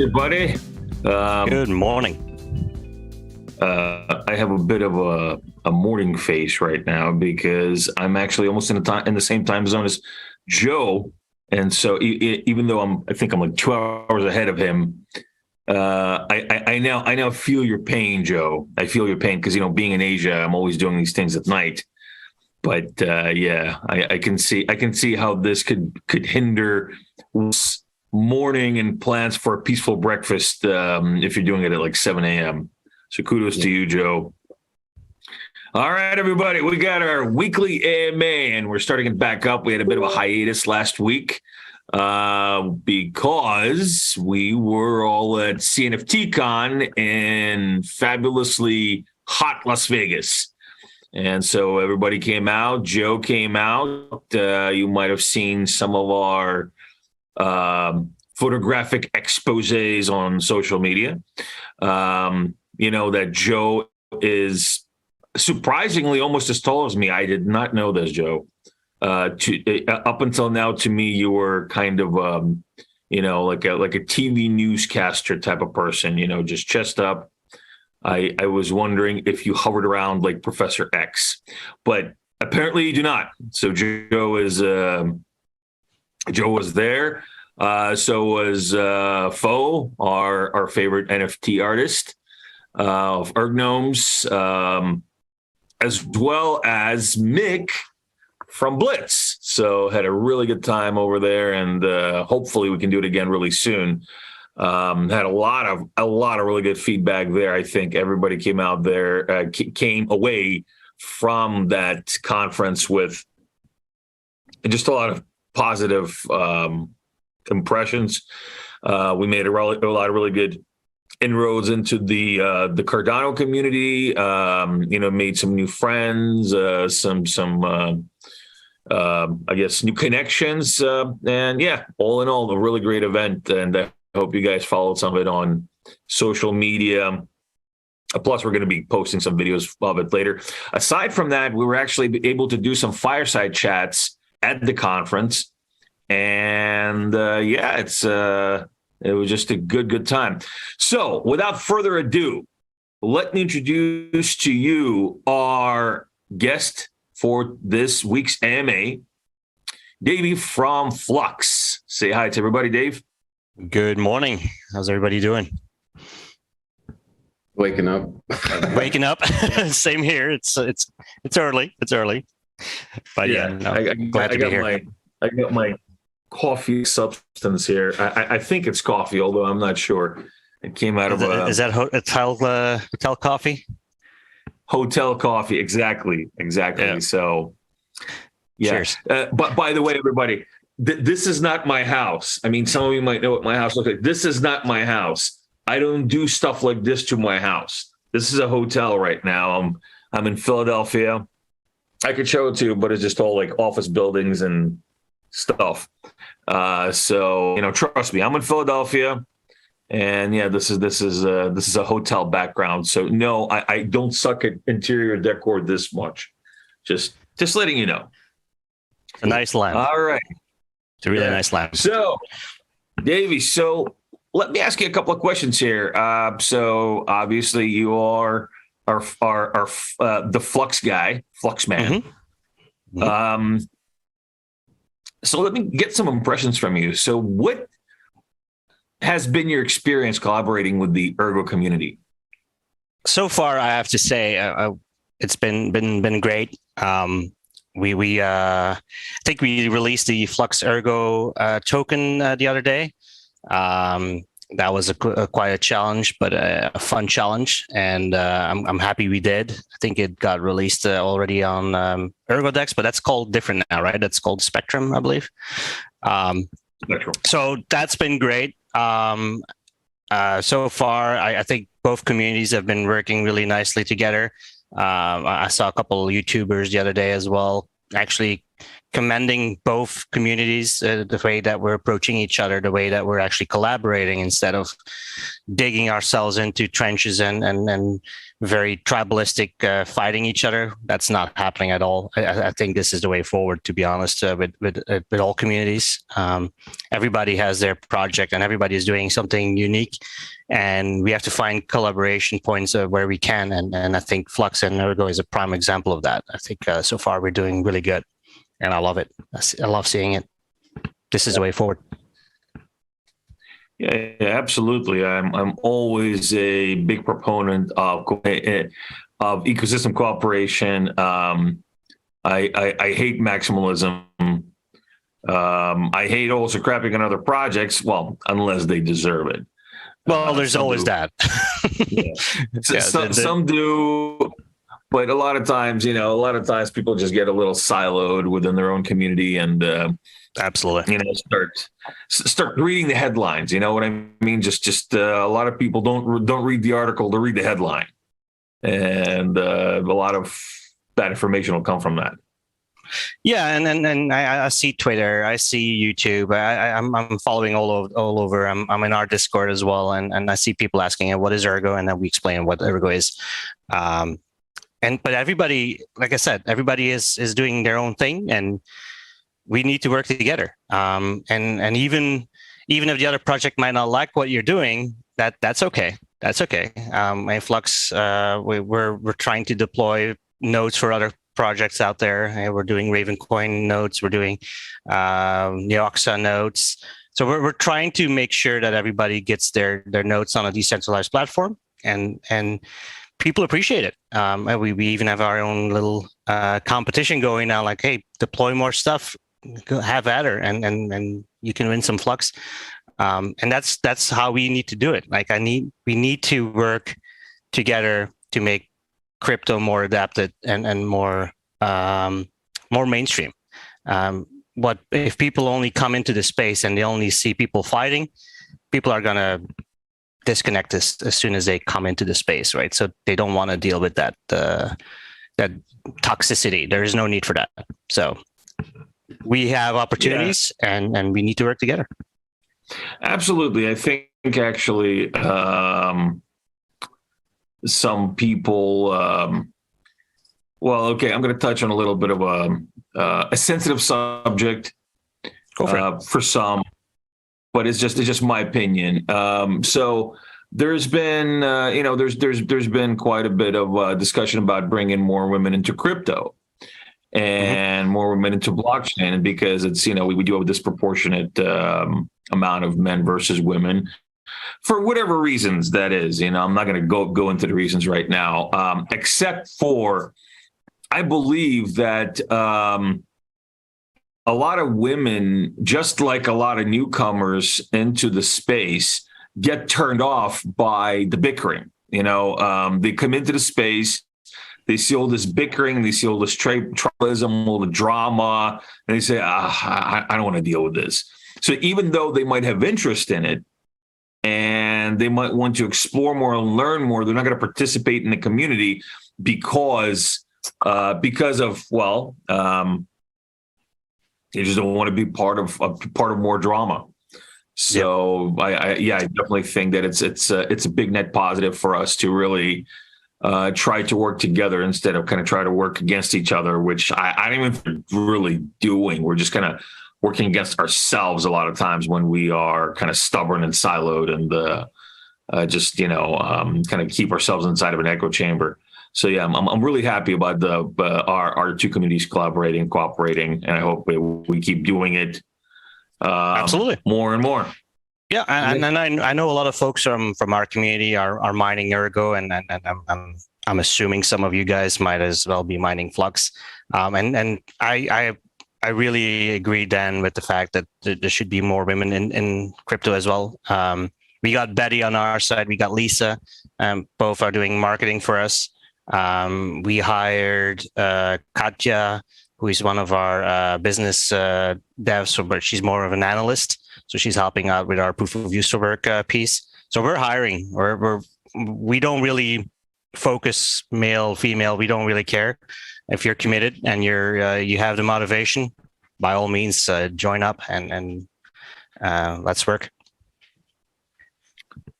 everybody. Good morning. I have a bit of a morning face right now because I'm actually almost in the same time zone as Joe, and so even though I think I'm like 2 hours ahead of him, I now feel your pain, Joe. I feel your pain because being in Asia, I'm always doing these things at night. But I can see how this could hinder morning and plans for a peaceful breakfast if you're doing it at like 7 a.m. So kudos to you, Joe. All right, everybody, we got our weekly AMA, and we're starting it back up. We had a bit of a hiatus last week because we were all at CNFTCon in fabulously hot Las Vegas. And so everybody came out. Joe came out. You might have seen some of our photographic exposés on social media. That Joe is surprisingly almost as tall as me. I did not know this, Joe. Up until now, to me, you were kind of, like a TV newscaster type of person, just chest up. I was wondering if you hovered around like Professor X, but apparently you do not. So Joe was there. So was Fo, our favorite NFT artist of Ergnomes, as well as Mick from Blitz. So had a really good time over there, and hopefully we can do it again really soon. Had a lot of really good feedback there. I think everybody came out there, came away from that conference with just a lot of positive impressions. We made a lot of really good inroads into the Cardano community. Made some new friends, some I guess new connections, and yeah, all in all, a really great event. And I hope you guys followed some of it on social media. Plus, we're going to be posting some videos of it later. Aside from that, we were actually able to do some fireside chats at the conference. And it was just a good time. So without further ado, let me introduce to you our guest for this week's AMA, Davey from Flux. Say hi to everybody, Dave. Good morning. How's everybody doing? Waking up. Waking up. Same here. It's early. It's early. But glad to be here. I got my coffee substance here. I think it's coffee, although I'm not sure. It came out of is that hotel coffee? Hotel coffee, exactly. Yeah. So, yeah. Cheers. But by the way, everybody, this is not my house. I mean, some of you might know what my house looks like. This is not my house. I don't do stuff like this to my house. This is a hotel right now. I'm in Philadelphia. I could show it to you, but it's just all like office buildings and stuff. So trust me, I'm in Philadelphia, and yeah, this is a hotel background. So no, I don't suck at interior decor this much. Just letting you know. It's a nice lamp. All right, it's a really nice lamp. So, Davey, let me ask you a couple of questions here. So obviously you are the Flux guy, Flux man. Mm-hmm. So let me get some impressions from you. So what has been your experience collaborating with the Ergo community? So far, I have to say it's been great. We I think we released the Flux Ergo token the other day. That was quite a challenge, but a fun challenge, and I'm happy we did. I think it got released already on ErgoDex, but that's called different now, right? That's called Spectrum, I believe. So that's been great. So far, I think both communities have been working really nicely together. I saw a couple of YouTubers the other day as well, actually commending both communities, the way that we're approaching each other, the way that we're actually collaborating instead of digging ourselves into trenches and very tribalistic fighting each other. That's not happening at all. I think this is the way forward, to be honest, with all communities. Everybody has their project and everybody is doing something unique, and we have to find collaboration points where we can. And I think Flux and Ergo is a prime example of that. I think so far we're doing really good, and I love it. I love seeing it. This is the way forward. Yeah, absolutely. I'm always a big proponent of ecosystem cooperation. I hate maximalism. I hate also crapping on other projects. Well, unless they deserve it. Well, there's always that. Some do, but a lot of times, people just get a little siloed within their own community and. Absolutely. Start reading the headlines. You know what I mean? Just a lot of people don't read the article; they read the headline, and a lot of bad information will come from that. Yeah, and I see Twitter, I see YouTube. I'm following all over. I'm in our Discord as well, and I see people asking, "What is Ergo?" And then we explain what Ergo is. But everybody, like I said, everybody is doing their own thing, and we need to work together. And even if the other project might not like what you're doing, that's okay. That's okay. At Flux, we're trying to deploy nodes for other projects out there. We're doing Ravencoin nodes. We're doing Neoxa nodes. So we're trying to make sure that everybody gets their nodes on a decentralized platform, and people appreciate it. We even have our own little competition going now. Like, hey, deploy more stuff. Have at her, and you can win some Flux, and that's how we need to do it. Like we need to work together to make crypto more adapted and more mainstream. What if people only come into the space and they only see people fighting? People are gonna disconnect as soon as they come into the space, right? So they don't want to deal with that toxicity. There is no need for that. So. We have opportunities, and we need to work together. Absolutely. I think actually some people, I'm going to touch on a little bit of a sensitive subject for some, but it's just my opinion. So there's been, there's been quite a bit of discussion about bringing more women into crypto. And more women into blockchain, because it's, we do have a disproportionate amount of men versus women for whatever reasons that is. I'm not going to go into the reasons right now, except for I believe that a lot of women, just like a lot of newcomers into the space, get turned off by the bickering. They come into the space. They see all this bickering, they see all this tribalism, all the drama, and they say, I don't want to deal with this. So even though they might have interest in it and they might want to explore more and learn more, they're not going to participate in the community because of, they just don't want to be part of more drama. So I definitely think that it's a big net positive for us to really try to work together instead of kind of try to work against each other, which I don't even think we're really doing. We're just kind of working against ourselves a lot of times when we are kind of stubborn and siloed and kind of keep ourselves inside of an echo chamber. So yeah, I'm really happy about our two communities cooperating, and I hope we keep doing it absolutely more and more. Yeah, and I know a lot of folks from our community are mining Ergo, and I'm assuming some of you guys might as well be mining Flux. And I really agree, Dan, with the fact that there should be more women in crypto as well. We got Betty on our side, we got Lisa, both are doing marketing for us. We hired Katja, who is one of our business devs, but she's more of an analyst. So she's helping out with our proof of user work piece. So we're hiring. We don't really focus, male, female, we don't really care. If you're committed and you have the motivation, by all means, join up and let's work.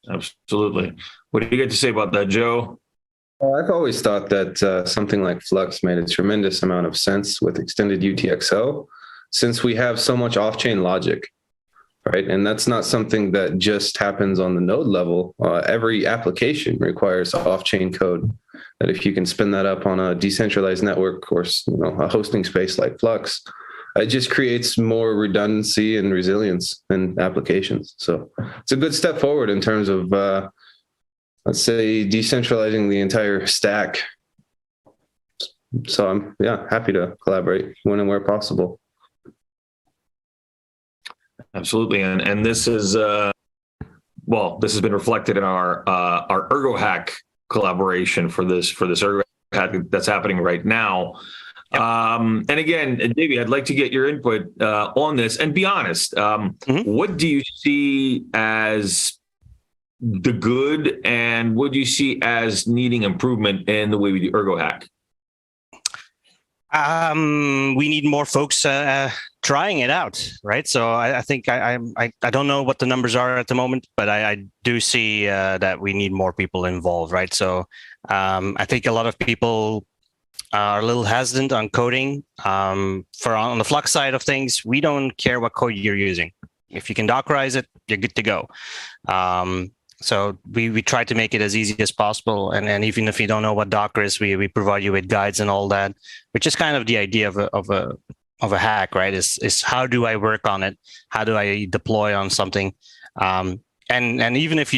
Absolutely. What do you get to say about that, Joe? Well, I've always thought that something like Flux made a tremendous amount of sense with extended UTXO, since we have so much off-chain logic, right? And that's not something that just happens on the node level. Every application requires off-chain code. That if you can spin that up on a decentralized network or a hosting space like Flux, it just creates more redundancy and resilience in applications. So it's a good step forward in terms of, let's say, decentralizing the entire stack. So I'm happy to collaborate when and where possible. Absolutely, and this is this has been reflected in our ErgoHack collaboration for this ErgoHack that's happening right now. Yep. And again, Davey, I'd like to get your input on this. And be honest, what do you see as the good, and what do you see as needing improvement in the way we do ErgoHack? We need more folks trying it out, right? So I think I don't know what the numbers are at the moment, but I do see that we need more people involved, right? So I think a lot of people are a little hesitant on coding. On the Flux side of things, we don't care what code you're using. If you can Dockerize it, you're good to go. So we try to make it as easy as possible. And even if you don't know what Docker is, we provide you with guides and all that, which is kind of the idea of a hack, right? Is how do I work on it? How do I deploy on something? And even if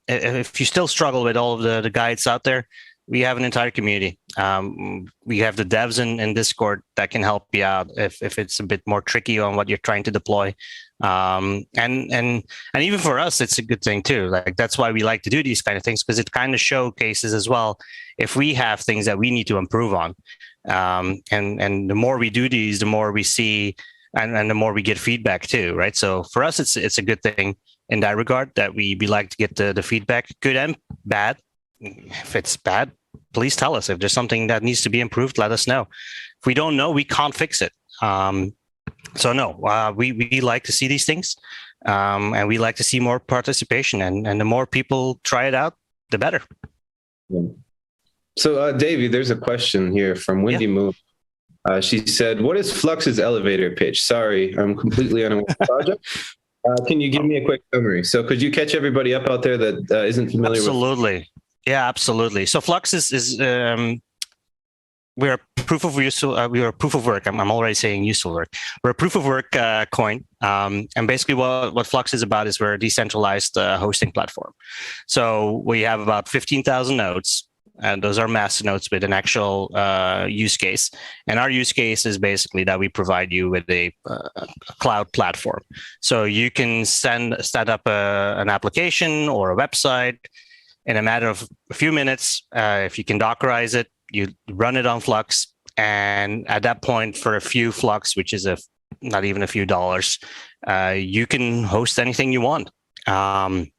if you still struggle with all of the guides out there, we have an entire community. We have the devs in Discord that can help you out if it's a bit more tricky on what you're trying to deploy. And even for us, it's a good thing too. Like that's why we like to do these kind of things, because it kind of showcases as well if we have things that we need to improve on. And the more we do these, the more we see, and the more we get feedback too, right? So for us, it's a good thing in that regard that we like to get the feedback, good and bad. If it's bad, please tell us. If there's something that needs to be improved, let us know. If we don't know, we can't fix it. So no, we like to see these things, and we like to see more participation. And the more people try it out, the better. So, Davey, there's a question here from Wendy Moon. She said, "What is Flux's elevator pitch?" Sorry, I'm completely unaware of the project. Can you give me a quick summary? So, could you catch everybody up out there that isn't familiar with? Absolutely. Yeah, absolutely. So Flux is we're a proof of useful. We are a proof of work. I'm already saying useful work. We're a proof of work coin, and basically what Flux is about is we're a decentralized hosting platform. So we have about 15,000 nodes, and those are master nodes with an actual use case. And our use case is basically that we provide you with a cloud platform, so you can set up an application or a website in a matter of a few minutes. If you can Dockerize it, you run it on Flux, and at that point, for a few Flux, which is not even a few dollars, you can host anything you want. And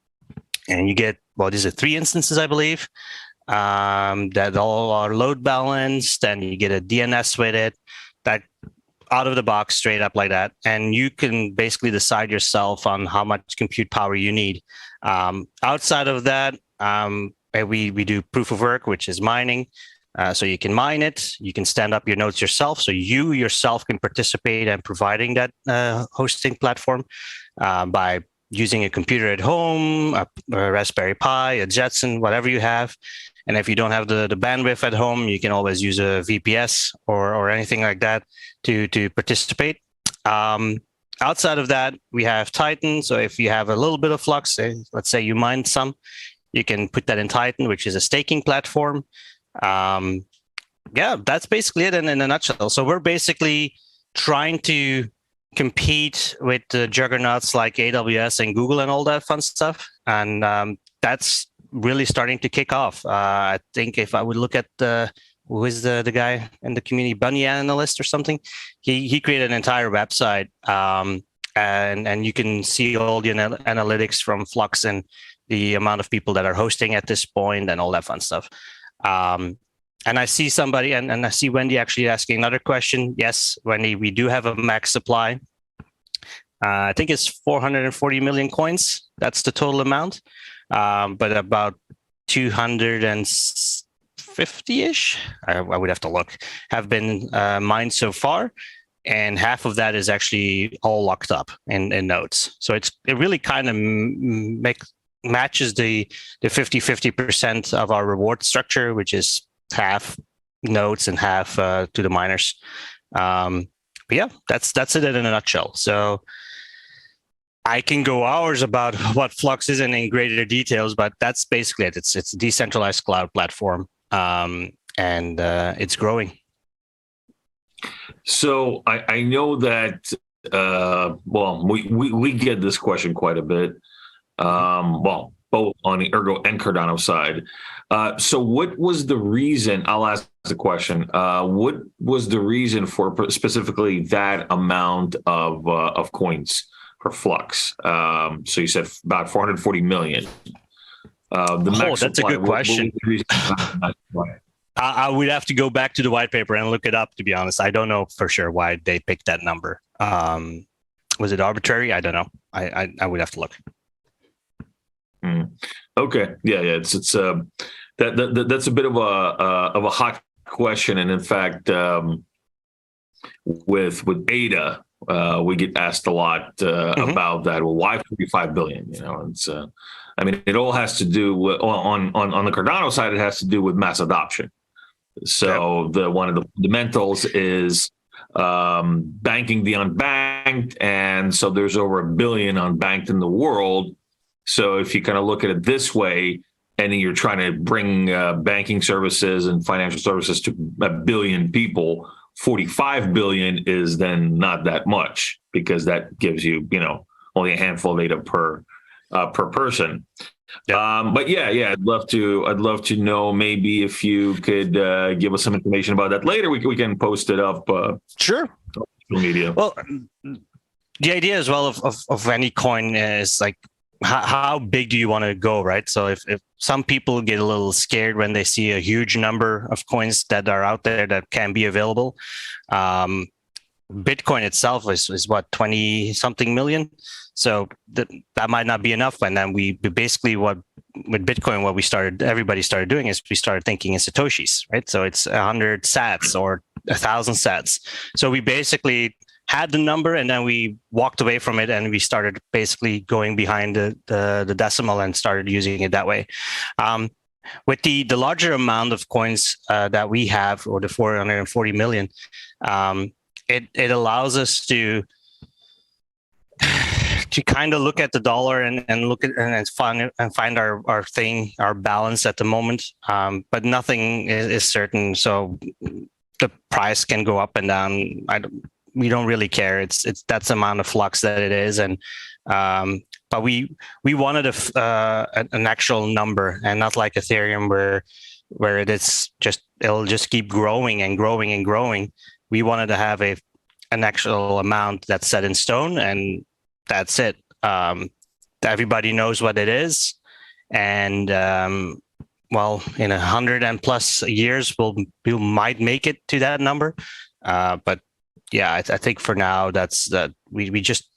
you get, 3 instances, I believe, that all are load balanced, and you get a DNS with it, that out of the box, straight up like that. And you can basically decide yourself on how much compute power you need. Outside of that, we do proof of work, which is mining. So you can mine it, you can stand up your nodes yourself. So you yourself can participate in providing that hosting platform by using a computer at home, a Raspberry Pi, a Jetson, whatever you have. And if you don't have the bandwidth at home, you can always use a VPS or anything like that to participate. Outside of that, we have Titan. So if you have a little bit of Flux, let's say you mine some, you can put that in Titan, which is a staking platform. That's basically it in a nutshell. So we're basically trying to compete with the juggernauts like AWS and Google and all that fun stuff. And that's really starting to kick off. I think if I would look at who is the guy in the community, Bunny Analyst or something, he created an entire website, and you can see all the analytics from Flux and the amount of people that are hosting at this point and all that fun stuff. And I see somebody, and I see Wendy actually asking another question. Yes, Wendy, we do have a max supply. I think it's 440 million coins. That's the total amount. But about 250-ish, I would have to look, have been mined so far. And half of that is actually all locked up in nodes. So it really kind of matches the 50-50% of our reward structure, which is half nodes and half to the miners. But yeah, that's it in a nutshell. So I can go hours about what Flux is and in greater details, but that's basically it. It's a decentralized cloud platform, and it's growing. So I know that well, we get this question quite a bit. Well, both on the Ergo and Cardano side. So what was the reason? I'll ask the question. What was the reason for specifically that amount of coins for Flux? So you said about 440 million. That's a good question. I would have to go back to the white paper and look it up, to be honest. I don't know for sure why they picked that number. Was it arbitrary? I don't know. I would have to look. Okay. Yeah. It's that's a bit of a hot question. And in fact, with Beta, we get asked a lot about that. Well, why 45 billion? You know, it's I mean, it all has to do with on the Cardano side. It has to do with mass adoption. So one of the fundamentals is banking the unbanked, and so there's over 1 billion unbanked in the world. So if you kind of look at it this way, and you're trying to bring banking services and financial services to 1 billion people, 45 billion is then not that much, because that gives you, only a handful of data per person. But yeah, I'd love to know, maybe if you could give us some information about that later. We can post it up. Sure. On social media. Well, the idea as well of any coin is like, how big do you want to go, right? So if some people get a little scared when they see a huge number of coins that are out there that can be available, Bitcoin itself is what, 20 something million. So that might not be enough. And then we basically, with Bitcoin, everybody started doing is we started thinking in Satoshis, right? So it's 100 sats or 1,000 sats. So we basically had the number, and then we walked away from it, and we started basically going behind the decimal and started using it that way. With the larger amount of coins that we have, or the 440 million, it allows us to kind of look at the dollar and look at and find our balance at the moment. But nothing is certain, so the price can go up and down. We don't really care. It's that's the amount of flux that it is, and but we wanted an actual number, and not like Ethereum where it'll just keep growing and growing and growing. We wanted to have an actual amount that's set in stone, and that's it. Everybody knows what it is, and well, in 100 and plus years, we might make it to that number, but. Yeah, I think for now that's that we just,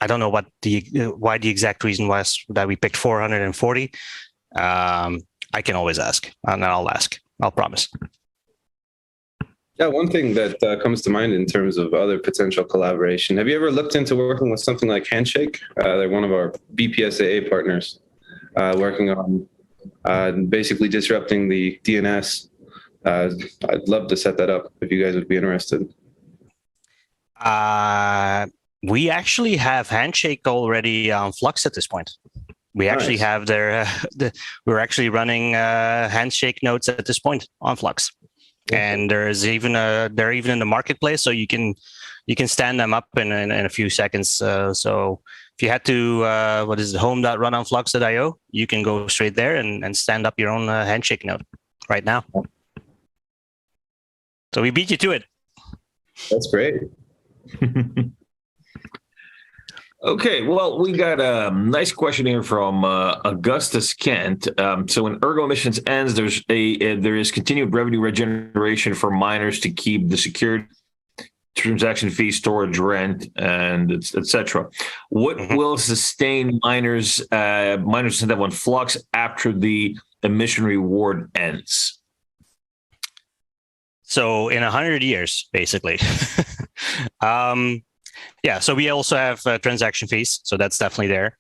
I don't know why the exact reason was that we picked 440. I can always ask, and I'll ask. I'll promise. Yeah, one thing that comes to mind in terms of other potential collaboration. Have you ever looked into working with something like Handshake? They're one of our BPSAA partners, working on basically disrupting the DNS. I'd love to set that up if you guys would be interested. We actually have Handshake already on Flux at this point. We actually have we're actually running Handshake nodes at this point on Flux, and they're even in the marketplace, so you can stand them up in a few seconds. So if you had to, what is it, home.runonflux.io, you can go straight there and stand up your own Handshake node right now. So we beat you to it. That's great. Okay, well, we got a nice question here from Augustus Kent. So when Ergo emissions ends, there is continued revenue regeneration for miners to keep the secured transaction fee, storage, rent, and etc. What will sustain miners incentive on Flux after the emission reward ends? So in 100 years, basically. Yeah, so we also have transaction fees, so that's definitely there.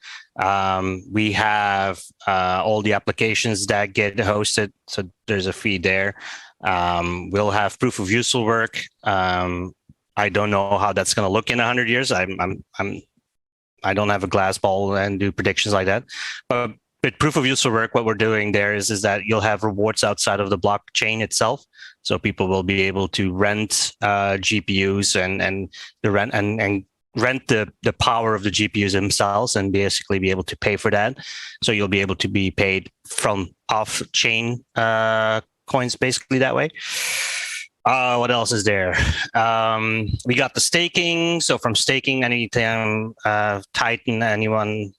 We have all the applications that get hosted, so there's a fee there. We'll have proof of use will work. I don't know how that's going to look in 100 years. I don't have a glass ball and do predictions like that. But proof of use will work. What we're doing there is that you'll have rewards outside of the blockchain itself. So people will be able to rent GPUs and rent the power of the GPUs themselves and basically be able to pay for that. So you'll be able to be paid from off-chain coins basically that way. What else is there? We got the staking. So from staking, anytime Titan, anyone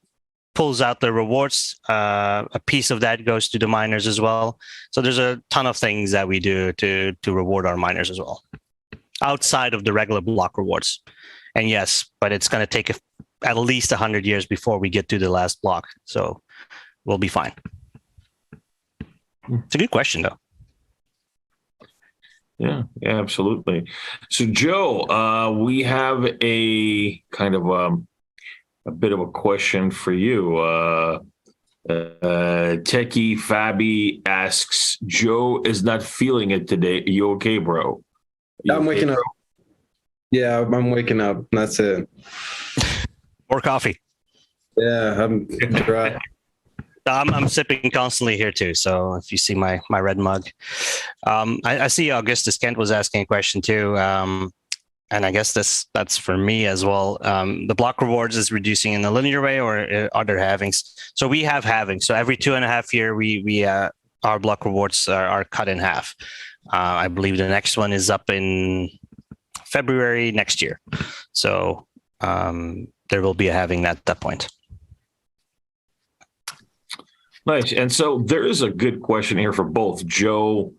pulls out the rewards, a piece of that goes to the miners as well. So there's a ton of things that we do to reward our miners as well, outside of the regular block rewards. And yes, but it's going to take at least 100 years before we get to the last block. So we'll be fine. It's a good question, though. Yeah, absolutely. So, Joe, we have a kind of a bit of a question for you. Techie Fabi asks, Joe is not feeling it today. Are you okay, bro? I'm waking up. Yeah, I'm waking up. That's it. More coffee. Yeah, I'm dry. I'm sipping constantly here too. So if you see my red mug, I see Augustus Kent was asking a question too. And I guess that's for me as well. The block rewards is reducing in a linear way, or are there halvings? So we have halving. So every 2.5 years, our block rewards are cut in half. I believe the next one is up in February next year. So there will be a halving at that point. Nice. And so there is a good question here for both Joe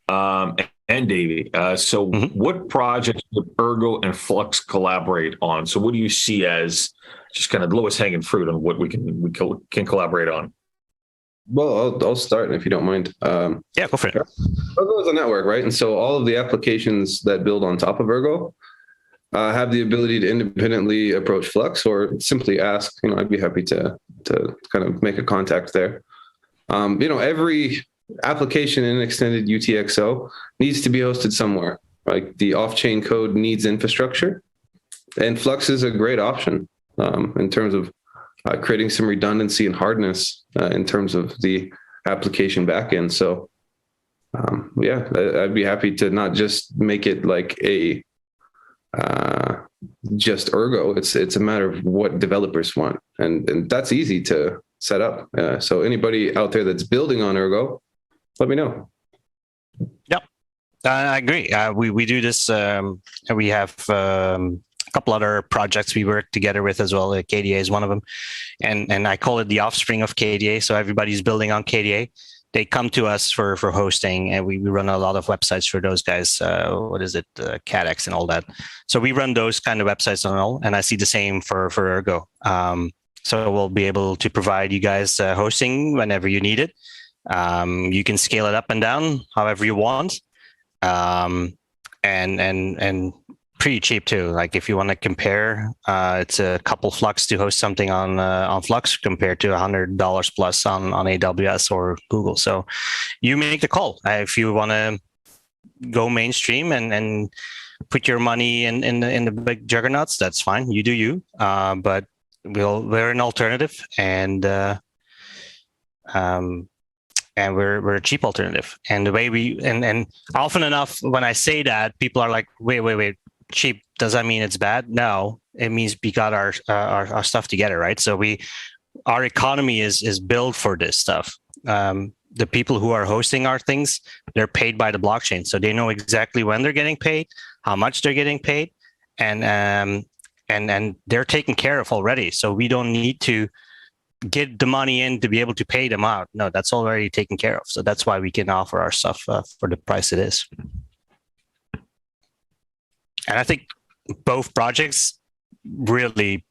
and Davy. What projects would Ergo and Flux collaborate on? So what do you see as just kind of the lowest hanging fruit on what we can collaborate on? Well, I'll start if you don't mind. Yeah, go for it. Ergo is a network, right? And so all of the applications that build on top of Ergo have the ability to independently approach Flux or simply ask. I'd be happy to kind of make a contact there. Every application in extended UTXO needs to be hosted somewhere. Like the off-chain code needs infrastructure, and Flux is a great option in terms of creating some redundancy and hardness in terms of the application backend. So, I'd be happy to not just make it like a just Ergo. It's a matter of what developers want, and that's easy to set up. So anybody out there that's building on Ergo, let me know. Yep, I agree. We do this. We have a couple other projects we work together with as well. KDA is one of them, and I call it the offspring of KDA. So everybody's building on KDA. They come to us for hosting, and we run a lot of websites for those guys. CADX and all that. So we run those kind of websites on all, and I see the same for Ergo. So we'll be able to provide you guys hosting whenever you need it. You can scale it up and down however you want, and pretty cheap too. Like if you want to compare, it's a couple Flux to host something on Flux compared to $100 plus on AWS or Google. So you make the call. If you want to go mainstream and put your money in the big juggernauts, that's fine. You do you. But we're an alternative, and we're a cheap alternative. And the way and often enough when I say that, people are like, wait, cheap, does that mean it's bad? No, it means we got our stuff together, right? So our economy is built for this stuff. The people who are hosting our things, they're paid by the blockchain, so they know exactly when they're getting paid, how much they're getting paid, and and they're taken care of already. So we don't need to get the money in to be able to pay them out. No, that's already taken care of. So that's why we can offer our stuff for the price it is. And I think both projects really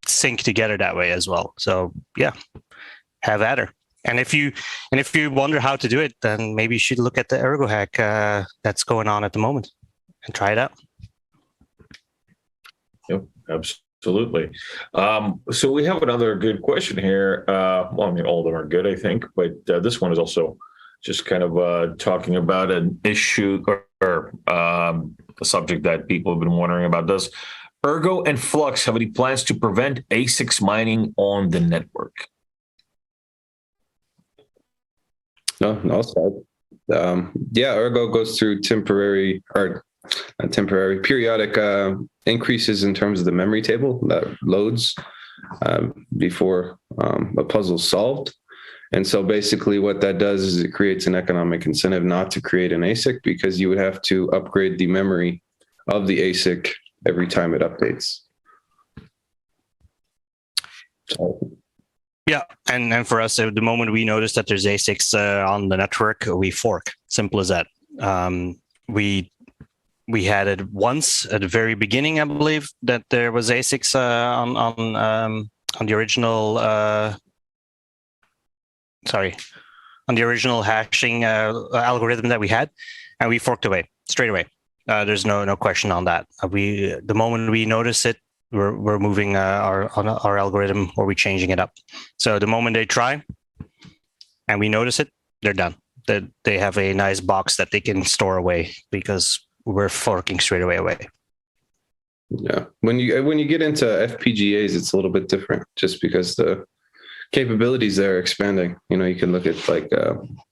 sync together that way as well. So yeah, have at her. And if you wonder how to do it, then maybe you should look at the ErgoHack that's going on at the moment and try it out. Yep, absolutely. So we have another good question here. Well, I mean, all of them are good, I think, but this one is also just kind of talking about an issue or a subject that people have been wondering about. Does Ergo and Flux have any plans to prevent ASICs mining on the network? No, so, yeah, Ergo goes through periodic increases in terms of the memory table that loads before a puzzle's solved. And so basically what that does is it creates an economic incentive not to create an ASIC, because you would have to upgrade the memory of the ASIC every time it updates. So, yeah, and for us, at the moment we notice that there's ASICs on the network, we fork. Simple as that. We had it once at the very beginning, I believe, that there was ASICs on the original. On the original hashing algorithm that we had, and we forked away straight away. There's no question on that. The moment we notice it, we're moving our algorithm, or we're changing it up. So the moment they try and we notice it, they're done. They have a nice box that they can store away because we're forking straight away. Yeah, when you get into FPGAs, it's a little bit different, just because the capabilities there are expanding. You know, you can look at like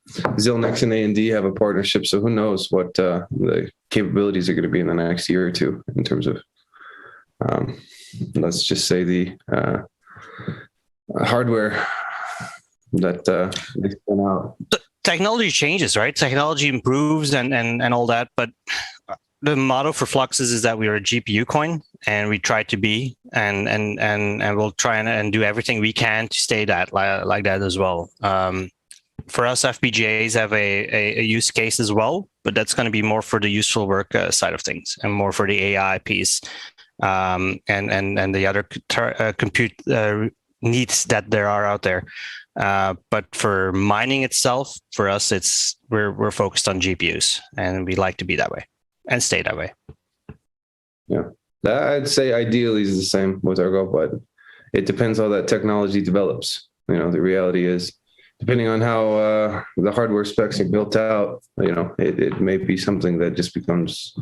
Zilnex and A&D have a partnership, so who knows what the capabilities are going to be in the next year or two in terms of let's just say the hardware that they spin out. Technology changes, right? Technology improves and all that, but the motto for Flux is that we are a GPU coin, and we try to be, and we'll try and do everything we can to stay that like that as well. For us, FPGAs have a use case as well, but that's going to be more for the useful work side of things, and more for the AI piece, and the other compute needs that there are out there. But for mining itself, for us, we're focused on GPUs, and we like to be that way and stay that way. Yeah, I'd say ideally is the same with Ergo, but it depends how that technology develops. You know, the reality is, depending on how the hardware specs are built out, you know, it may be something that just becomes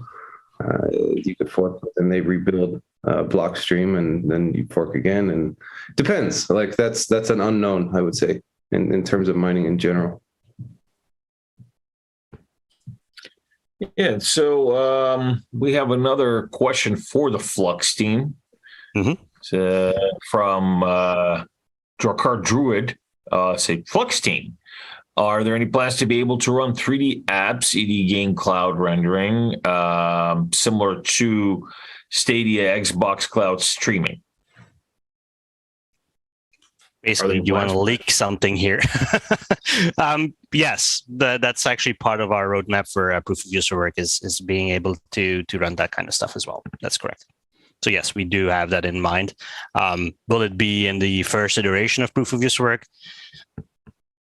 you could fork and they rebuild block stream, and then you fork again, and depends. Like that's an unknown, I would say, in terms of mining in general. Yeah, so we have another question for the Flux team. From Drakar Druid, say, Flux team, are there any plans to be able to run 3D apps, e.g. game cloud rendering, similar to Stadia Xbox Cloud streaming? Basically, you want to leak something here? Yes, that's actually part of our roadmap for proof of user work is being able to run that kind of stuff as well. That's correct. So yes, we do have that in mind. Will it be in the first iteration of proof of user work?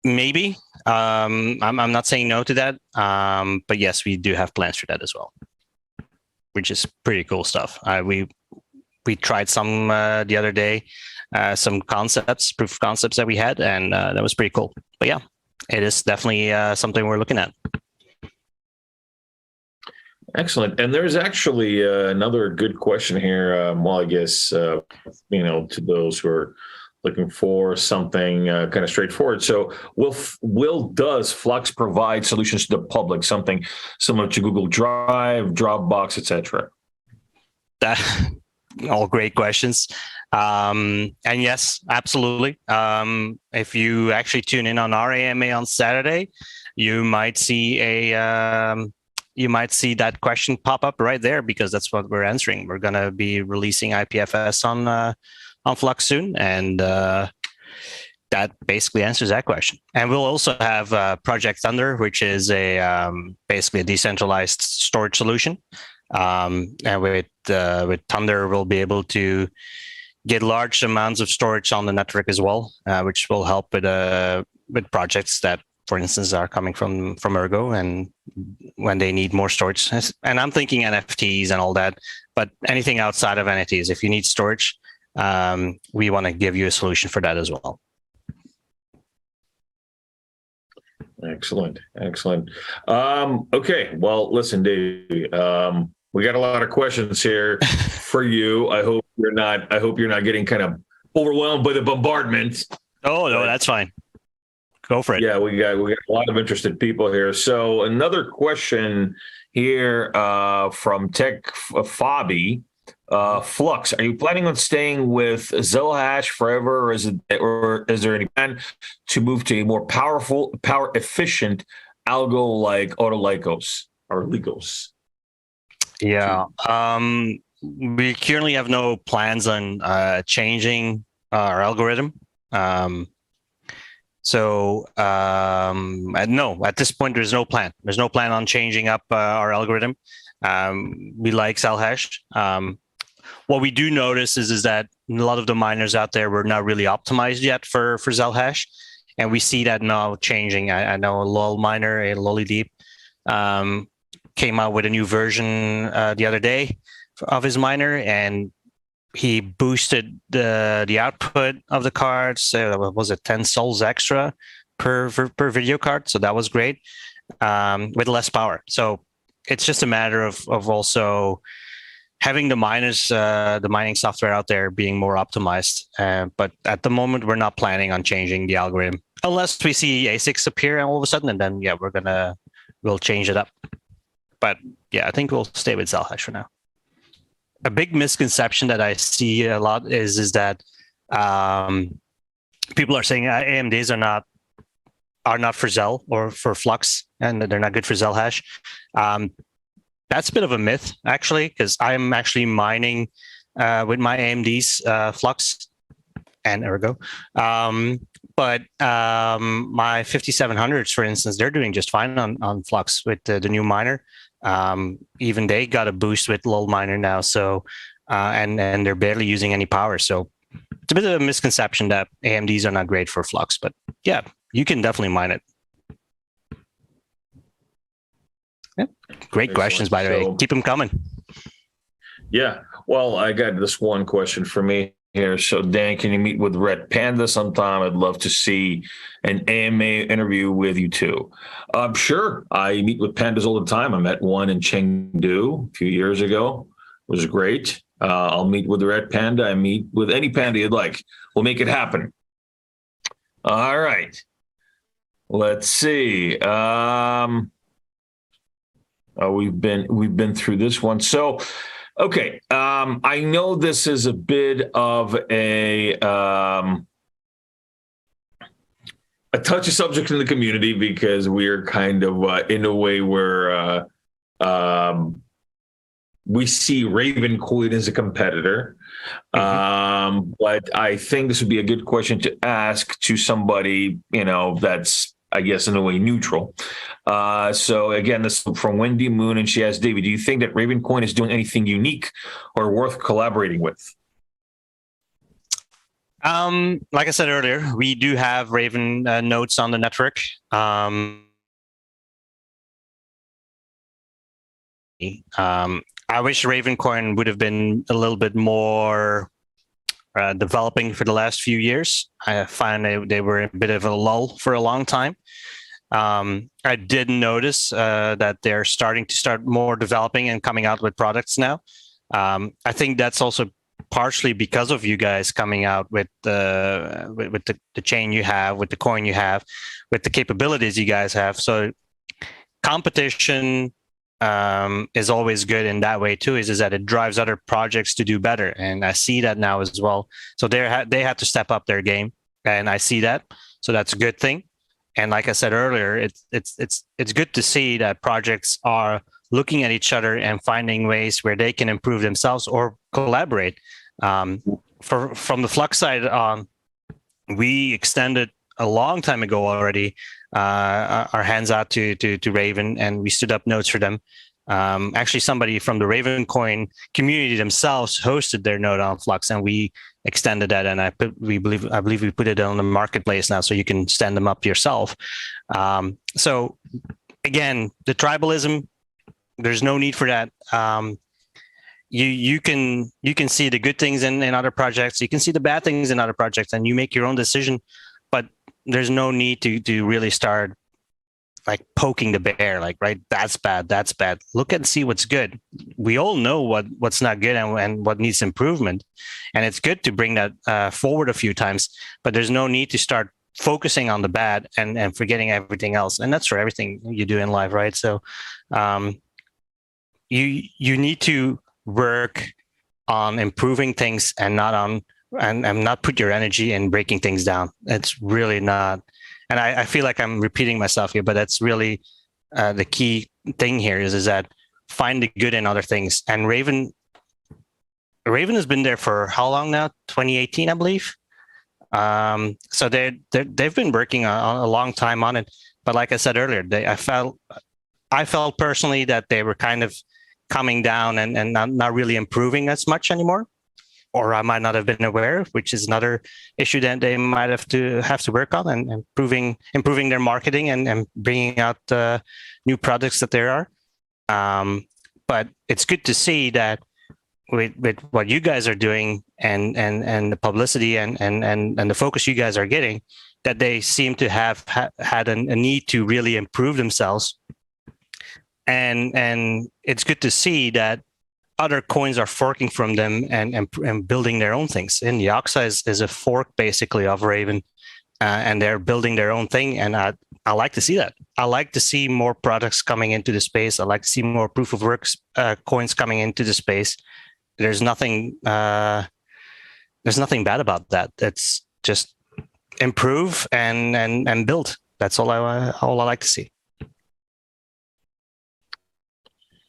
Maybe. I'm not saying no to that. But yes, we do have plans for that as well, which is pretty cool stuff. We tried some the other day. Some proof of concepts that we had, and that was pretty cool. But yeah, it is definitely something we're looking at. Excellent. And there's actually another good question here. Well, I guess, to those who are looking for something kind of straightforward. So does Flux provide solutions to the public, something similar to Google Drive, Dropbox, etc.? All great questions. And yes, absolutely. If you actually tune in on our AMA on Saturday, you might see a you might see that question pop up right there because that's what we're answering. We're going to be releasing IPFS on Flux soon, and that basically answers that question. And we'll also have Project Thunder, which is a basically a decentralized storage solution. And with Thunder, we'll be able to get large amounts of storage on the network as well, which will help with projects that, for instance, are coming from Ergo and when they need more storage. And I'm thinking NFTs and all that, but anything outside of NFTs, if you need storage, we want to give you a solution for that as well. Excellent. Okay. Well, listen, Dave, we got a lot of questions here for you. I hope you're not getting kind of overwhelmed by the bombardment. Oh, no, that's fine. Go for it. Yeah, we got a lot of interested people here. So another question here from Tech Fabi. Flux, are you planning on staying with Zelhash forever, or is there any plan to move to a more power efficient algo like Autolycos or Legos? Yeah. We currently have no plans on changing our algorithm. So no, at this point, there's no plan. There's no plan on changing up our algorithm. We like Zelhash. What we do notice is that a lot of the miners out there were not really optimized yet for Zelhash, and we see that now changing. I know a LOL miner, a LollyDeep, came out with a new version the other day of his miner, and he boosted the output of the cards. So was it 10 sols extra per video card? So that was great, with less power. So it's just a matter of also having the miners, the mining software out there being more optimized. But at the moment, we're not planning on changing the algorithm unless we see ASICs appear all of a sudden, and then we'll change it up. But yeah, I think we'll stay with Zelhash for now. A big misconception that I see a lot is that people are saying AMDs are not for Zel or for Flux, and they're not good for Zelhash. That's a bit of a myth, actually, because I'm actually mining with my AMD's Flux and Ergo. But my 5700s, for instance, they're doing just fine on Flux with the new miner. Even they got a boost with LOL miner now, so and they're barely using any power. So it's a bit of a misconception that AMDs are not great for Flux, but yeah, you can definitely mine it. Yeah. Great questions, by the way. Keep them coming. Yeah. Well, I got this one question for me here. So, Dan, can you meet with Red Panda sometime? I'd love to see an AMA interview with you too. Sure. I meet with pandas all the time. I met one in Chengdu a few years ago. It was great. I'll meet with the Red Panda. I meet with any panda you'd like. We'll make it happen. All right. Let's see. We've been through this one. So, okay. I know this is a bit of a touchy subject in the community because we're kind of in a way where we see Ravencoin as a competitor. But I think this would be a good question to ask to somebody, that's, I guess, in a way neutral. So again, this is from Wendy Moon, and she asks, David, do you think that Ravencoin is doing anything unique or worth collaborating with? Like I said earlier, we do have Raven nodes on the network. I wish Ravencoin would have been a little bit more developing for the last few years. I find they were a bit of a lull for a long time. I did notice that they're starting to more developing and coming out with products now. I think that's also partially because of you guys coming out with the chain you have, with the coin you have, with the capabilities you guys have. So competition is always good in that way too, is that it drives other projects to do better. And I see that now as well. So they have to step up their game, and I see that. So that's a good thing. And like I said earlier, it's good to see that projects are looking at each other and finding ways where they can improve themselves or collaborate. From the Flux side, we extended a long time ago already our hands out to Raven, and we stood up nodes for them. Actually, somebody from the Ravencoin community themselves hosted their node on Flux, and we extended that. And I believe we put it on the marketplace now, so you can stand them up yourself. So again, the tribalism, there's no need for that. You can see the good things in other projects. You can see the bad things in other projects, and you make your own decision. But there's no need to really start like poking the bear, like, right, that's bad. Look and see what's good. We all know what's not good and what needs improvement. And it's good to bring that forward a few times, but there's no need to start focusing on the bad and forgetting everything else. And that's for everything you do in life, right? So you need to work on improving things and not on and not put your energy in breaking things down. It's really not. And I feel like I'm repeating myself here, but that's really the key thing here is that find the good in other things. And Raven has been there for how long now? 2018, I believe. So they've been working on a long time on it. But like I said earlier, I felt personally that they were kind of coming down and not really improving as much anymore. Or I might not have been aware, which is another issue that they might have to work on and improving their marketing and bringing out new products that there are. But it's good to see that with what you guys are doing and the publicity and the focus you guys are getting, that they seem to have had a need to really improve themselves. And it's good to see that other coins are forking from them and building their own things. And the Oxa is a fork basically of Raven, and they're building their own thing. And I like to see that. I like to see more products coming into the space. I like to see more proof of work coins coming into the space. There's nothing bad about that. That's just improve and build. That's all I like to see.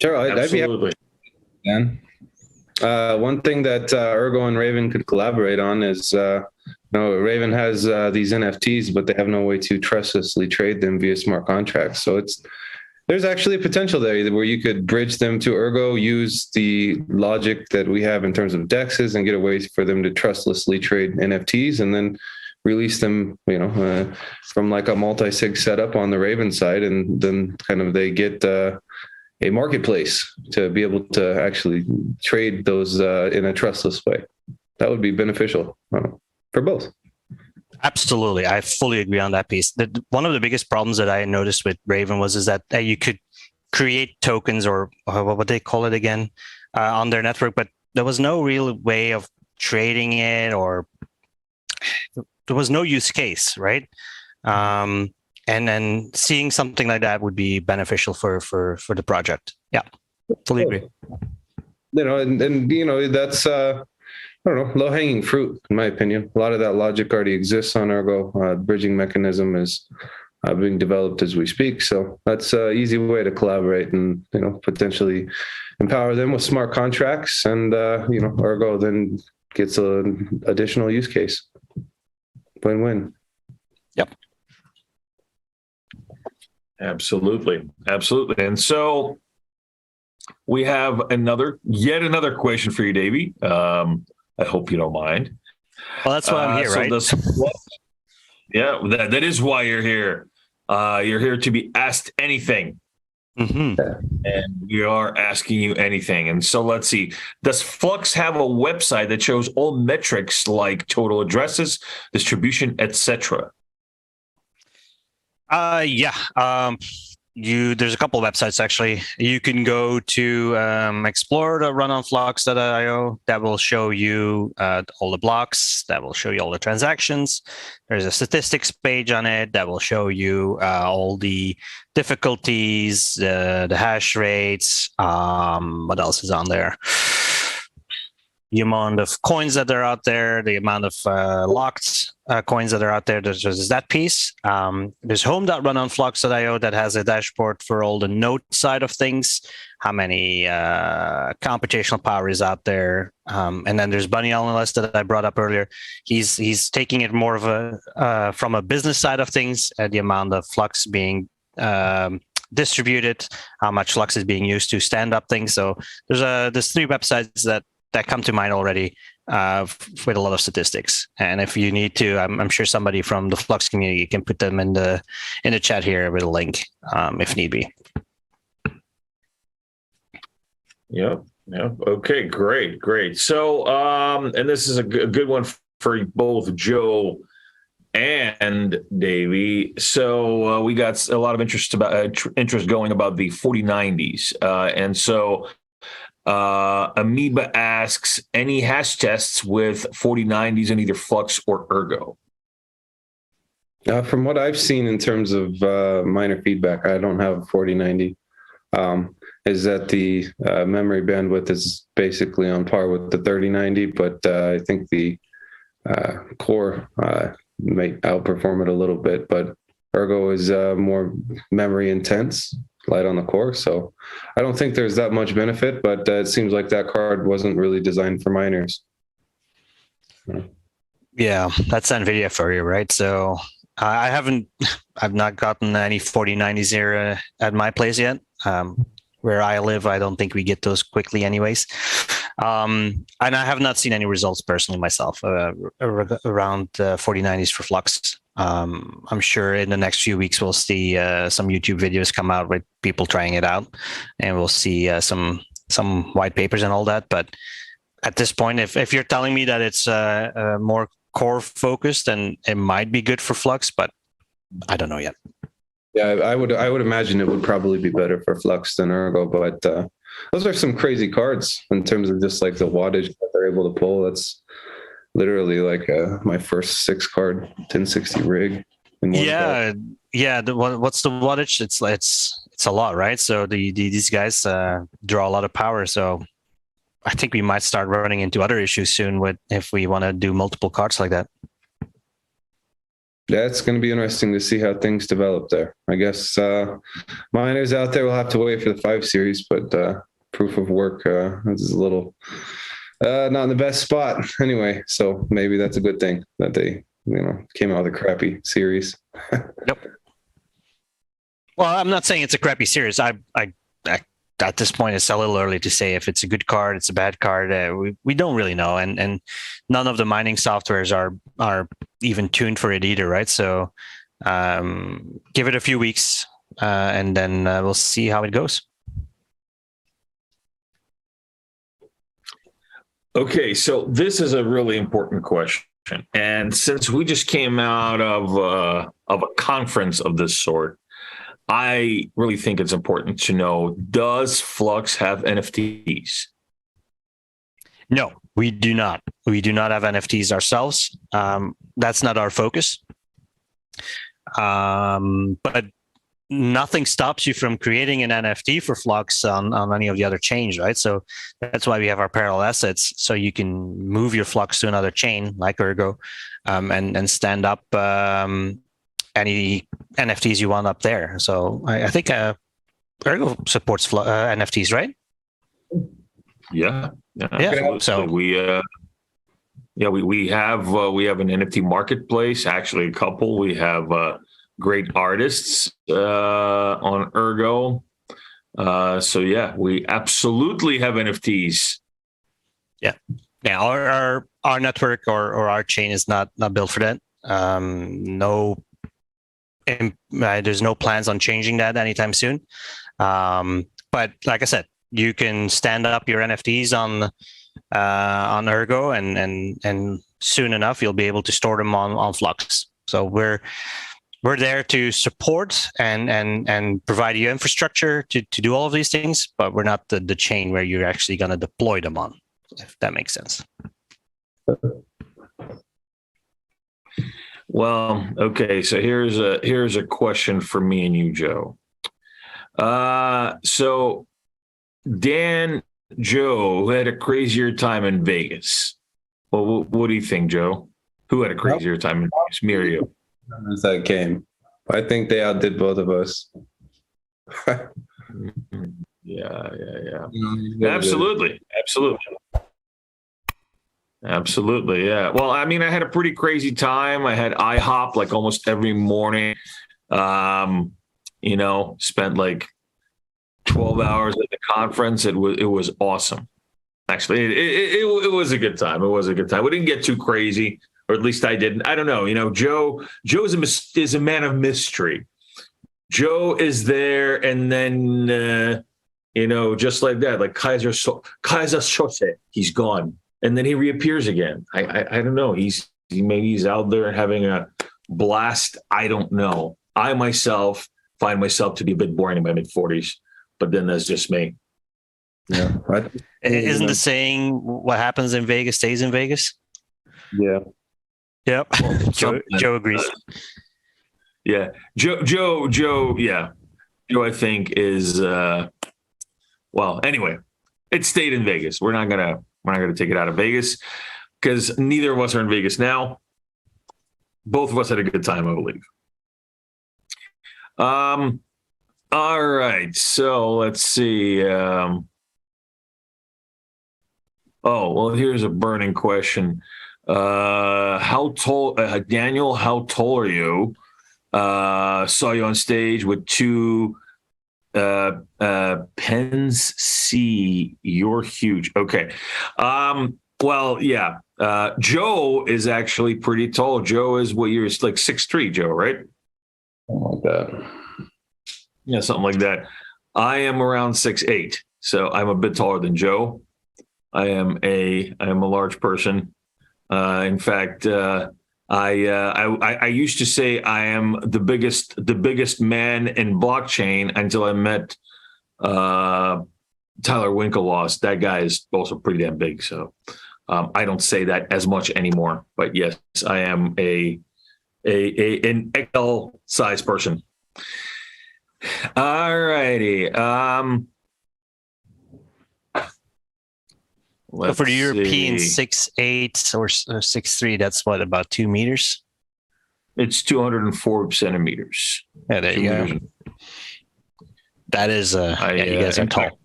Sure, Absolutely. One thing that Ergo and Raven could collaborate on is, Raven has these NFTs, but they have no way to trustlessly trade them via smart contracts. So there's actually a potential there where you could bridge them to Ergo, use the logic that we have in terms of DEXs, and get a way for them to trustlessly trade NFTs, and then release them, from like a multi-sig setup on the Raven side, and then kind of they get a marketplace to be able to actually trade those in a trustless way. That would be beneficial for both. Absolutely. I fully agree on that piece. One of the biggest problems that I noticed with Raven is that you could create tokens or what would they call it again on their network, but there was no real way of trading it, or there was no use case, right? And then seeing something like that would be beneficial for the project. Yeah, fully agree. That's low hanging fruit in my opinion. A lot of that logic already exists on Ergo. Bridging mechanism is being developed as we speak. So that's an easy way to collaborate and potentially empower them with smart contracts, and Ergo then gets an additional use case. Win-win. Yep. Absolutely. And so we have yet another question for you, Davy. I hope you don't mind. Well, that's why I'm here, right? Yeah, that is why you're here. You're here to be asked anything. Mm-hmm. And we are asking you anything. And so let's see. Does Flux have a website that shows all metrics like total addresses, distribution, etc.? There's a couple of websites actually. You can go to explore.runonflux.io. That will show you all the blocks. That will show you all the transactions. There's a statistics page on it that will show you all the difficulties, the hash rates. What else is on there? The amount of coins that are out there, the amount of locked coins that are out there. There's that piece. There's home.run on flux.io that has a dashboard for all the node side of things, how many computational power is out there. And then there's Bunny Analyst that I brought up earlier. He's taking it more of a from a business side of things, the amount of flux being distributed, how much flux is being used to stand up things. So there's 3 websites that come to mind already with a lot of statistics. And if you need to, I'm sure somebody from the Flux community can put them in the chat here with a link if need be. Yep. Okay, great. So, and this is a good one for both Joe and Davey. So we got a lot of interest going about the 4090s, and so Amoeba asks, any hash tests with 4090s in either Flux or Ergo? From what I've seen in terms of miner feedback, I don't have a 4090. Is that the memory bandwidth is basically on par with the 3090, but I think the core might outperform it a little bit. But Ergo is more memory intense, light on the core. So I don't think there's that much benefit, but it seems like that card wasn't really designed for miners. Yeah, that's NVIDIA for you, right? So I've not gotten any 4090s here at my place yet. Where I live, I don't think we get those quickly anyways. And I have not seen any results personally myself around 4090s for Flux. I'm sure in the next few weeks we'll see some YouTube videos come out with people trying it out, and we'll see some white papers and all that. But at this point, if you're telling me that it's more core focused, then it might be good for Flux, but I don't know yet. Yeah, I would imagine it would probably be better for Flux than Ergo, but those are some crazy cards in terms of just like the wattage that they're able to pull. That's literally like my first 6 card 1060 rig. Yeah. What's the wattage? It's a lot, right? So these guys draw a lot of power. So I think we might start running into other issues soon if we want to do multiple cards like that. Yeah, it's going to be interesting to see how things develop there. I guess miners out there will have to wait for the 5 series, but proof of work is a little not in the best spot anyway. So maybe that's a good thing that they came out with a crappy series. Yep. Well, I'm not saying it's a crappy series. I at this point, it's a little early to say if it's a good card, it's a bad card. We don't really know, and none of the mining softwares are even tuned for it either, right? So give it a few weeks, and then we'll see how it goes. Okay, so this is a really important question, and since we just came out of a conference of this sort, I really think it's important to know, does Flux have NFTs? No, we do not. We do not have NFTs ourselves. That's not our focus. But nothing stops you from creating an NFT for Flux on any of the other chains, right? So that's why we have our parallel assets, so you can move your Flux to another chain like Ergo, and stand up any NFTs you want up there. So I think Ergo supports NFTs, right? Yeah. So we have an NFT marketplace. Actually, a couple. We have great artists on Ergo. So yeah, we absolutely have NFTs. Yeah. Our network or our chain is not built for that. There's no plans on changing that anytime soon. But like I said, you can stand up your NFTs on Ergo, and soon enough you'll be able to store them on Flux. So we're there to support and provide you infrastructure to do all of these things, but we're not the chain where you're actually going to deploy them on, if that makes sense. Well, okay. So here's a question for me and you, Joe. So Dan Joe had a crazier time in Vegas. Well, what do you think, Joe? Who had a crazier time in Vegas, me or you? As that game. I think they outdid both of us. Yeah. You know, Absolutely. Yeah. Well, I mean, I had a pretty crazy time. I had IHOP like almost every morning. Spent like 12 hours at the conference. It was awesome. Actually, it was a good time. It was a good time. We didn't get too crazy, or at least I didn't. I don't know. Joe is a man of mystery. Joe is there, and then just like that, like Kaiser Soze, he's gone, and then he reappears again. I don't know. Maybe he's out there having a blast. I don't know. I myself find myself to be a bit boring in my mid-40s, but then that's just me. Yeah. Isn't the saying what happens in Vegas stays in Vegas? Yeah. Yep. Well, Joe agrees. Yeah. Joe, yeah. Joe, I think is anyway, it stayed in Vegas. We're not gonna take it out of Vegas because neither of us are in Vegas now. Both of us had a good time, I believe. All right. So let's see. Here's a burning question. How tall, Daniel, how tall are you? Saw you on stage with two pens C. You're huge. Okay. Yeah. Joe is actually pretty tall. Joe is what you're like 6'3", Joe, right? Something like that. Yeah, something like that. I am around 6'8", so I'm a bit taller than Joe. I am a large person. In fact, I used to say I am the biggest man in blockchain until I met Tyler Winklevoss. That guy is also pretty damn big. So I don't say that as much anymore. But yes, I am an XL size person. All righty. So for the European 6'8" or 6'3", that's what, about 2 meters? It's 204 centimeters. Yeah, there you go. That is, you guys are tall.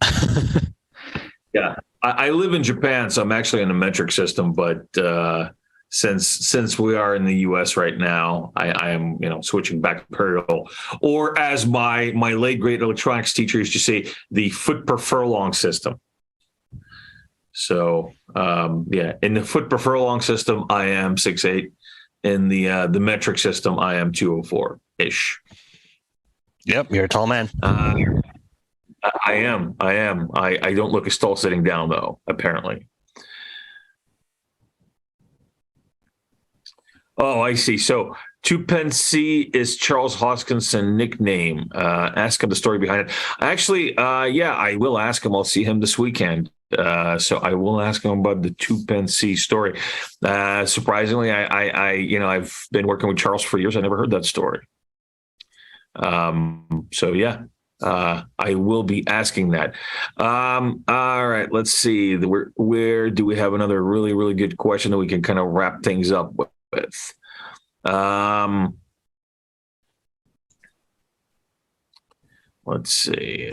Yeah, I live in Japan, so I'm actually in a metric system. But since we are in the U.S. right now, I am switching back to imperial, or as my late great electronics teacher used to say, the foot per furlong system. So in the foot per furlong system, I am 6'8". In the metric system, I am 204-ish. Yep, you're a tall man. I am. I don't look as tall sitting down, though, apparently. Oh, I see. So 2PenC is Charles Hoskinson nickname. Ask him the story behind it. Actually, I will ask him. I'll see him this weekend. So I will ask him about the 2PenC story. Surprisingly, I've been working with Charles for years. I never heard that story. I will be asking that. All right, let's see. Where do we have another really, really good question that we can kind of wrap things up with? Let's see.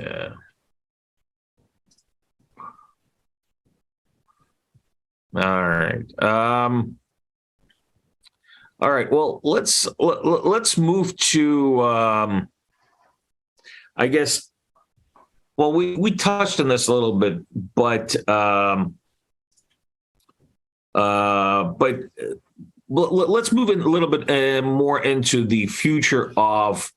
All right. All right. Well, let's move to. I guess. Well, we touched on this a little bit, but let's move in a little bit more into the future of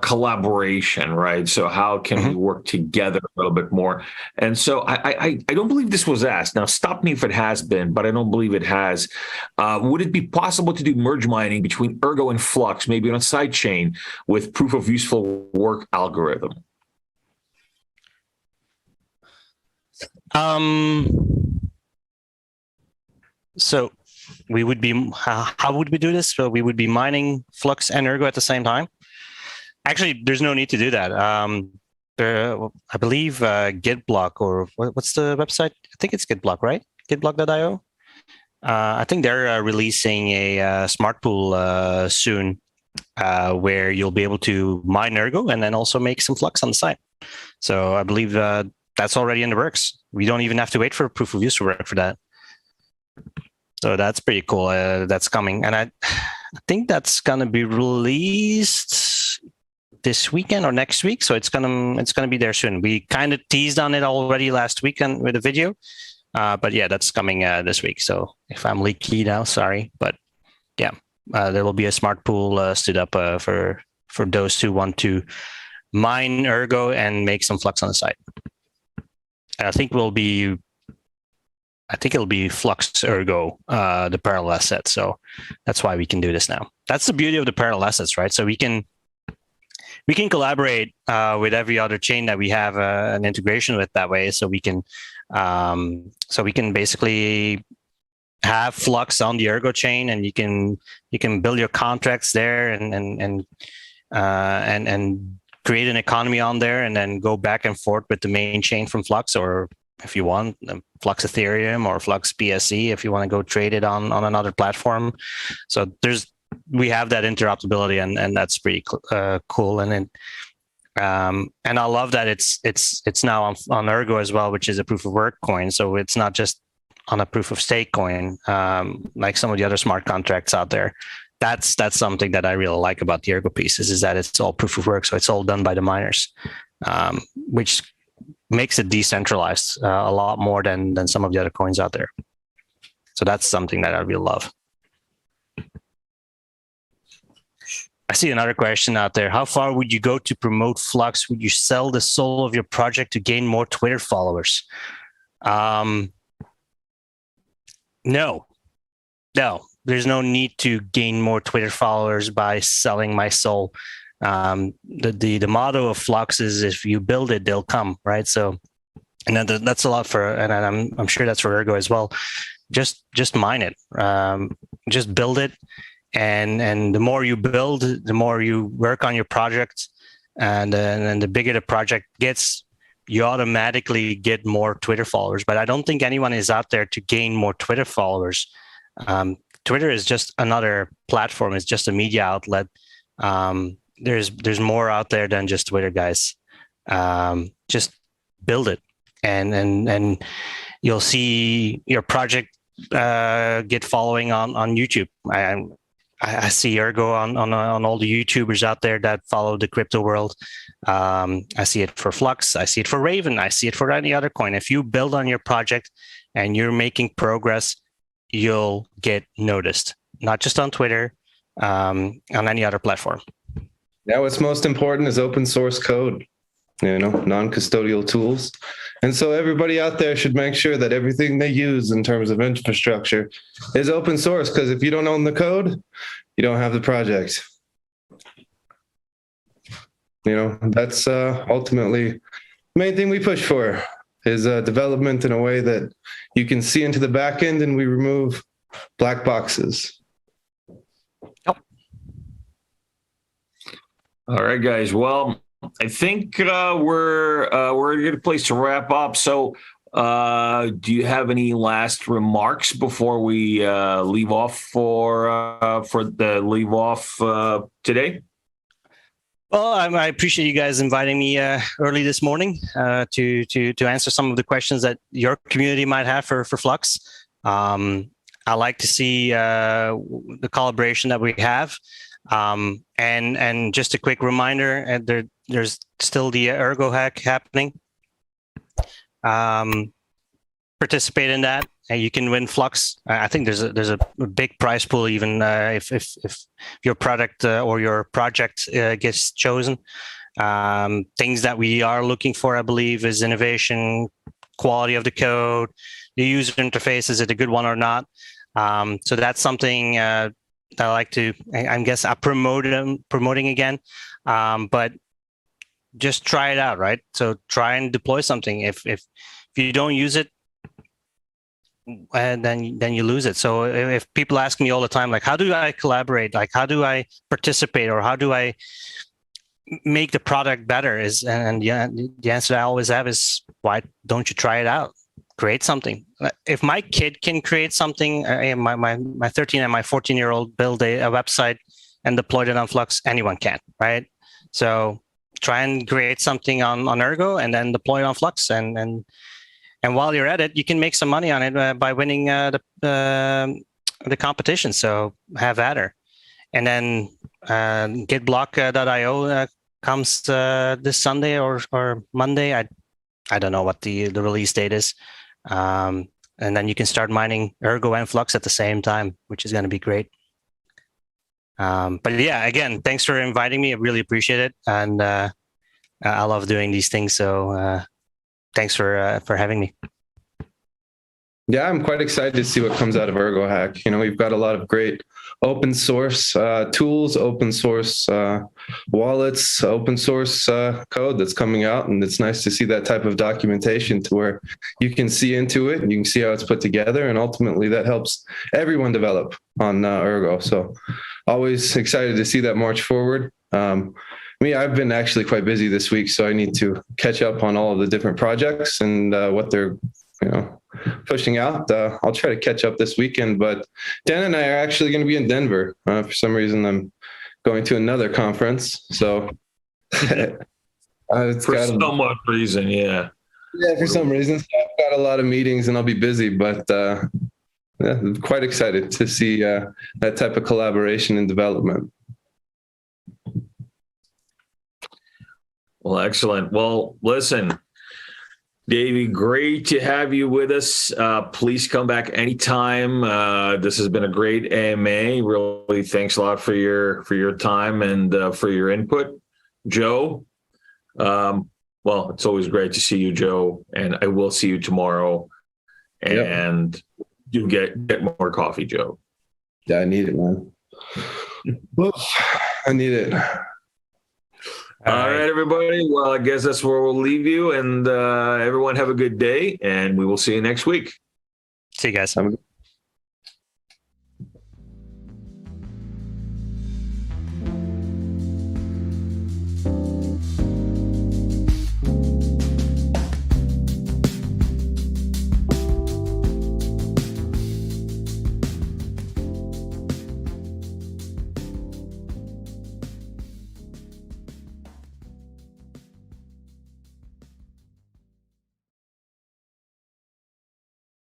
collaboration, right? So how can we work together a little bit more? And so I don't believe this was asked. Now, stop me if it has been, but I don't believe it has. Would it be possible to do merge mining between Ergo and Flux, maybe on a side chain with proof of useful work algorithm? So we would be, how would we do this? So we would be mining Flux and Ergo at the same time. Actually, there's no need to do that. I believe GitBlock, or what's the website? I think it's GitBlock, right? Gitblock.io. I think they're releasing a smart pool soon, where you'll be able to mine Ergo and then also make some Flux on the side. So I believe that's already in the works. We don't even have to wait for proof of use to work for that. So that's pretty cool. That's coming, and I think that's gonna be released this weekend or next week. So it's gonna be there soon. We kind of teased on it already last weekend with a video. But yeah, that's coming this week. So if I'm leaky now, sorry. But yeah, there will be a smart pool stood up for those who want to mine Ergo and make some Flux on the side. And I think it'll be Flux Ergo, the parallel asset. So that's why we can do this now. That's the beauty of the parallel assets, right? So we can collaborate with every other chain that we have an integration with that way. So we can basically have Flux on the Ergo chain, and you can build your contracts there and create an economy on there, and then go back and forth with the main chain from Flux, or if you want Flux Ethereum or Flux BSC, if you want to go trade it on another platform. So we have that interoperability, and that's pretty cool. And then and I love that it's now on Ergo as well, which is a proof of work coin. So it's not just on a proof of stake coin, like some of the other smart contracts out there. That's something that I really like about the Ergo pieces, is that it's all proof of work. So it's all done by the miners, which makes it decentralized a lot more than some of the other coins out there. So that's something that I really love. I see another question out there. How far would you go to promote Flux? Would you sell the soul of your project to gain more Twitter followers? No, there's no need to gain more Twitter followers by selling my soul. The motto of Flux is, if you build it, they'll come, right? So, and that's a lot for, and I'm sure that's for Ergo as well. Just mine it, just build it. And the more you build, the more you work on your project, and the bigger the project gets, you automatically get more Twitter followers. But I don't think anyone is out there to gain more Twitter followers. Twitter is just another platform. It's just a media outlet. There's more out there than just Twitter, guys. Just build it, and you'll see your project get following on YouTube. I see Ergo on all the YouTubers out there that follow the crypto world. I see it for Flux. I see it for Raven. I see it for any other coin. If you build on your project and you're making progress, you'll get noticed, not just on Twitter, on any other platform. Yeah, what's most important is open source code, non-custodial tools. And so everybody out there should make sure that everything they use in terms of infrastructure is open source, because if you don't own the code, you don't have the project. That's ultimately the main thing we push for, is development in a way that you can see into the back end, and we remove black boxes. Yep. All right, guys. Well, I think we're in a good place to wrap up. So, do you have any last remarks before we leave off for the leave off today? Well, I appreciate you guys inviting me early this morning to answer some of the questions that your community might have for Flux. I like to see the collaboration that we have. And just a quick reminder, there's still the ErgoHack happening. Participate in that, and you can win Flux. I think there's a big prize pool, even if your product or your project gets chosen. Things that we are looking for, I believe, is innovation, quality of the code, the user interface. Is it a good one or not? So that's something that I like to, I guess, promoting again. But just try it out, right? So try and deploy something. If you don't use it, and then you lose it. So if people ask me all the time, like, how do I collaborate? Like, how do I participate, or how do I make the product better? The answer I always have is, why don't you try it out? create something. If my kid can create something, my 13 and my 14-year-old build a website and deployed it on Flux, anyone can, right? So try and create something on Ergo and then deploy it on Flux, and while you're at it, you can make some money on it by winning the competition. So have at her. And then Gitblock.io comes this Sunday or Monday. I don't know what the release date is. And then you can start mining Ergo and Flux at the same time, which is going to be great. But yeah, again, thanks for inviting me. I really appreciate it. And I love doing these things. So thanks for having me. Yeah, I'm quite excited to see what comes out of ErgoHack. We've got a lot of great open source tools, open source wallets, open source code that's coming out. And it's nice to see that type of documentation to where you can see into it and you can see how it's put together. And ultimately that helps everyone develop on Ergo. So always excited to see that march forward. I've been actually quite busy this week, so I need to catch up on all of the different projects and what they're pushing out. I'll try to catch up this weekend, but Dan and I are actually going to be in Denver. For some reason, I'm going to another conference. So for some odd reason, yeah. Yeah, for some reason. So I've got a lot of meetings and I'll be busy, but yeah, I'm quite excited to see that type of collaboration and development. Well, excellent. Well, listen, Davy, great to have you with us. Please come back anytime. This has been a great AMA. Really, thanks a lot for your time and for your input, Joe. Well, it's always great to see you, Joe, and I will see you tomorrow. And you get more coffee, Joe. Yeah, I need it, man. I need it. All right, everybody. Well, I guess that's where we'll leave you. And everyone have a good day, and we will see you next week. See you guys. Have a good